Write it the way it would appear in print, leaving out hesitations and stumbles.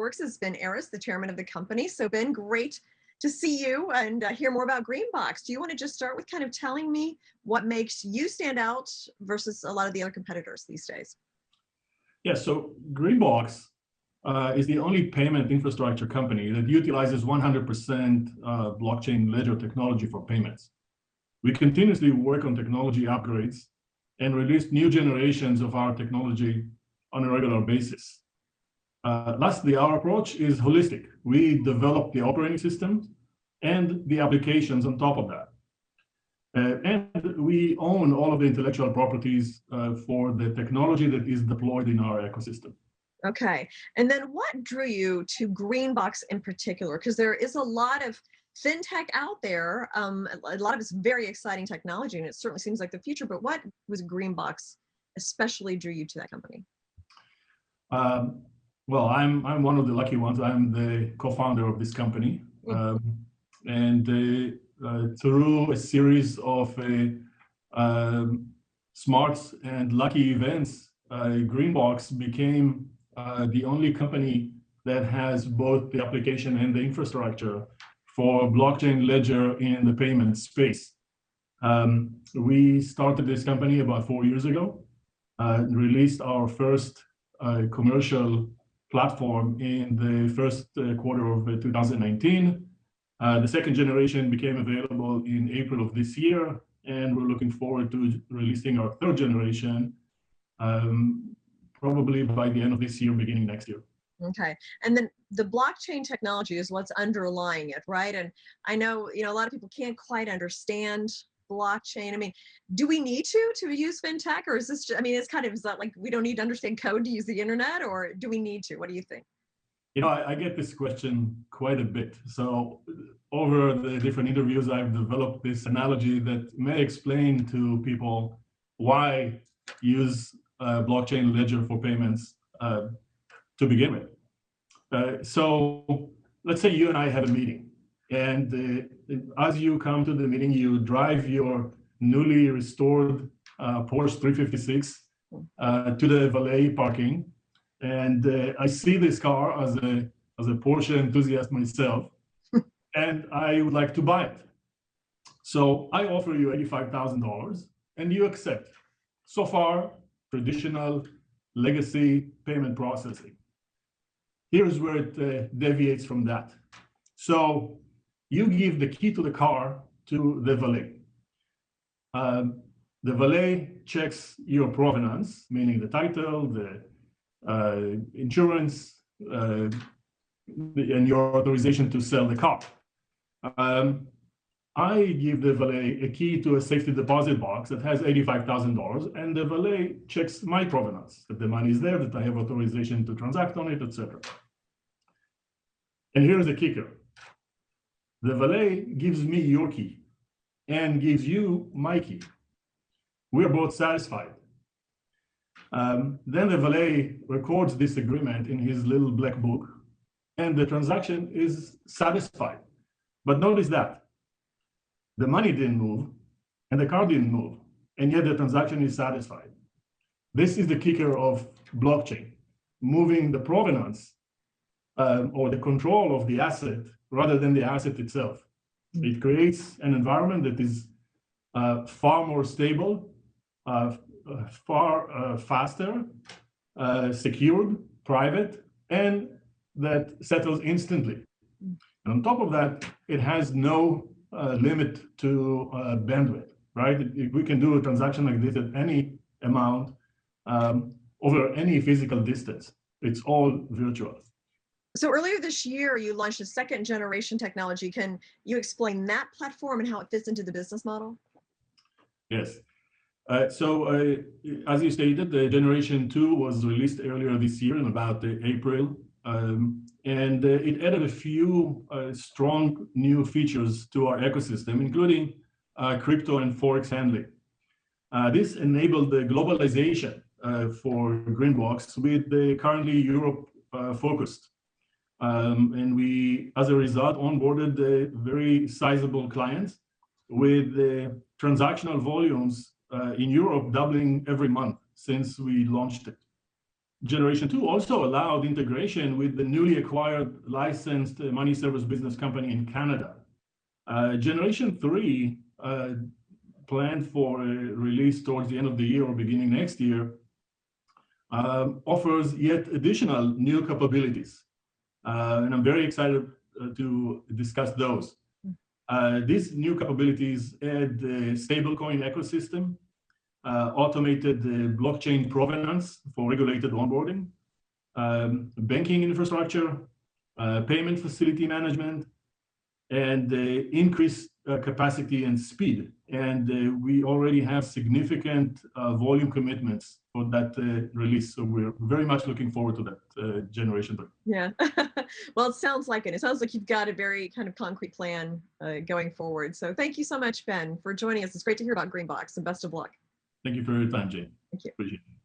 Networks is Ben Aris, the chairman of the company. So Ben, great to see you and hear more about Greenbox. Do you want to just start with kind of telling me what makes you stand out versus a lot of the other competitors these days? Yeah, so Greenbox is the only payment infrastructure company that utilizes 100% blockchain ledger technology for payments. We continuously work on technology upgrades and release new generations of our technology on a regular basis. Lastly, our approach is holistic. We develop the operating systems and the applications on top of that. And we own all of the intellectual properties for the technology that is deployed in our ecosystem. Okay. And then what drew you to Greenbox in particular? Because there is a lot of fintech out there. A lot of it's very exciting technology, and it certainly seems like the future. But what was Greenbox especially drew you to that company? Well, I'm one of the lucky ones. I'm the co-founder of this company. And through a series of smart and lucky events, Greenbox became the only company that has both the application and the infrastructure for blockchain ledger in the payment space. We started this company about 4 years ago, released our first commercial platform in the first quarter of 2019. The second generation became available in April of this year, and we're looking forward to releasing our third generation probably by the end of this year, beginning next year. Okay. And then the blockchain technology is what's underlying it, right? And I know, a lot of people can't quite understand blockchain. I mean, do we need to use fintech, or is this just, it's kind of, is that like we don't need to understand code to use the internet, or do we need to? What do you think? I get this question quite a bit. So over the different interviews, I've developed this analogy that may explain to people why use blockchain ledger for payments to begin with. So let's say you and I have a meeting, and as you come to the meeting, you drive your newly restored Porsche 356 to the valet parking, and I see this car as a Porsche enthusiast myself, and I would like to buy it. So I offer you $85,000, and you accept. So far, traditional legacy payment processing. Here's where it deviates from that. So you give the key to the car to the valet. The valet checks your provenance, meaning the title, the insurance, and your authorization to sell the car. I give the valet a key to a safety deposit box that has $85,000, and the valet checks my provenance, that the money is there, that I have authorization to transact on it, etc. And here's the kicker. The valet gives me your key and gives you my key. We're both satisfied. Then the valet records this agreement in his little black book, and the transaction is satisfied. But notice that the money didn't move, and the car didn't move, and yet the transaction is satisfied. This is the kicker of blockchain, moving the provenance or the control of the asset rather than the asset itself. It creates an environment that is far more stable, far faster, secured, private, and that settles instantly. And on top of that, it has no limit to bandwidth, right? We can do a transaction like this at any amount over any physical distance. It's all virtual. So earlier this year, you launched a second generation technology. Can you explain that platform and how it fits into the business model? Yes. So as you stated, the generation 2 was released earlier this year in about April. And it added a few strong new features to our ecosystem, including crypto and forex handling. This enabled the globalization for Greenbox with the currently Europe focused. And we, as a result, onboarded very sizable clients with transactional volumes in Europe doubling every month since we launched it. Generation 2 also allowed integration with the newly acquired licensed money service business company in Canada. Generation 3, planned for a release towards the end of the year or beginning next year, offers yet additional new capabilities. And I'm very excited to discuss those. These new capabilities add the stablecoin ecosystem, automated blockchain provenance for regulated onboarding, banking infrastructure, payment facility management, and increased capacity and speed. And we already have significant volume commitments for that release. So we're very much looking forward to that generation. Yeah. Well, it sounds like it. It sounds like you've got a very kind of concrete plan going forward. So thank you so much, Ben, for joining us. It's great to hear about Greenbox, and best of luck. Thank you for your time, Jane. Thank you. Appreciate it.